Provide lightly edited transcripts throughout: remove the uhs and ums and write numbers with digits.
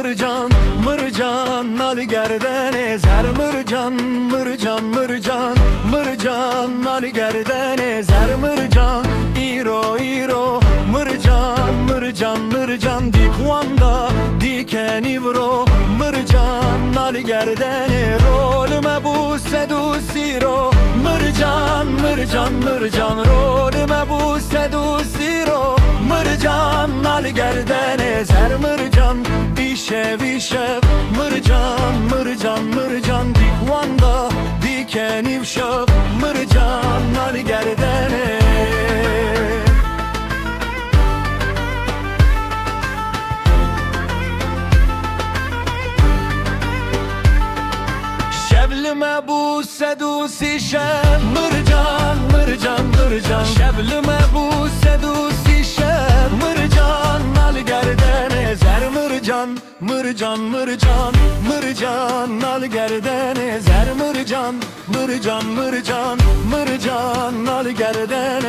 mırcan, mırcan Ali gerden ezer mırcan, mırcan, mırcan, mırcan Ali gerden ezer mırcan, iro, iro, mırcan, mırcan, mırcan dikvanda dikeni vro, mırcan Ali gerden rolüme bu sedusiro, mırcan, mırcan, mırcan rolüme bu sedusiro, mırcan Ali gerden ezer mırcan, işev işev, mırcan, mırcan, mırcan dikvanda dikeni vşöp, mırcan Ali gerden şevlime bu sedusi şev, mırcan, mırcan, mırcan şevlime bu sedusi şev, mırcan Ali gerden ezer mırcan, mırcan, mırcan, mırcan Ali gerden ezer mırcan, mırcan, mırcan, mırcan Ali gerden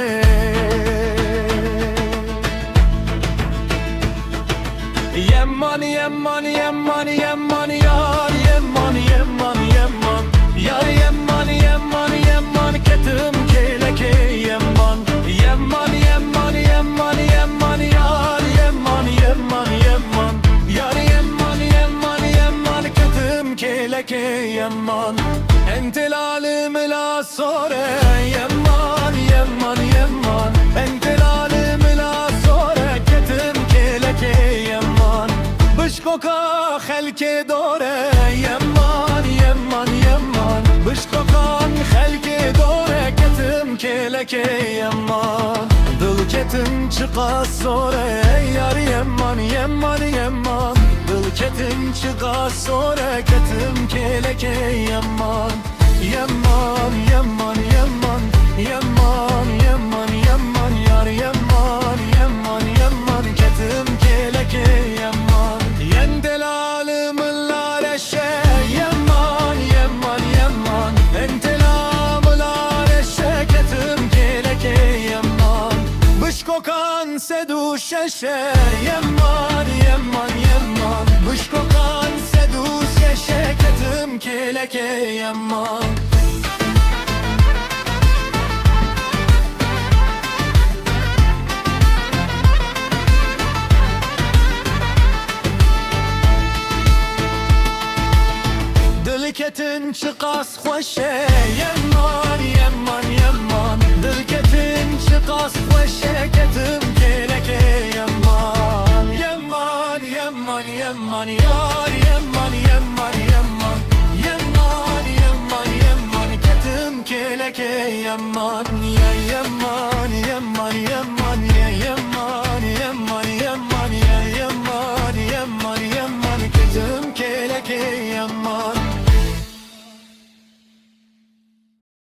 Yemman, yemman, yemman, yemman yar, yemman, yemman, yemman yar, yemman, yemman, yemman ketim keleke yemman, yemman, yemman, yemman, yemman yar, yemman, yemman, yemman yar, yemman, yemman, yemman ketim keleke yemman, entelalim la sore yemman, yemman, yemman, entelalim la sore ketim keleke yemman, bışkoka helke dore yemman, yemman, yemman, bışkokan helke dore ketim keleke yemman, dıl ketim çıka sore yar yemman, yemman, yemman, dıl ketim çıka sore ketim keleke yemman, yemman, yemman, yemman, yemman, yemman, yemman yar, yemman, yemman, yemman ketim keleke yemman, yendelalim la reşe yemman, yemman, yemman, entelam la reşe ketim keleke yemman, bışkokan sedu şeşe yemman, yemman, yemman, bışkokan sedu şeşe ketim keleke yemman. Dilketin çıkas hoşe yemman, yemman, yemman, dilketin çıkas hoşe ketim keleke yemman, yemman, yemman, yemman yar, yemman, yemman, yemman, yemman, yemman, yemman ketim keleke yemman.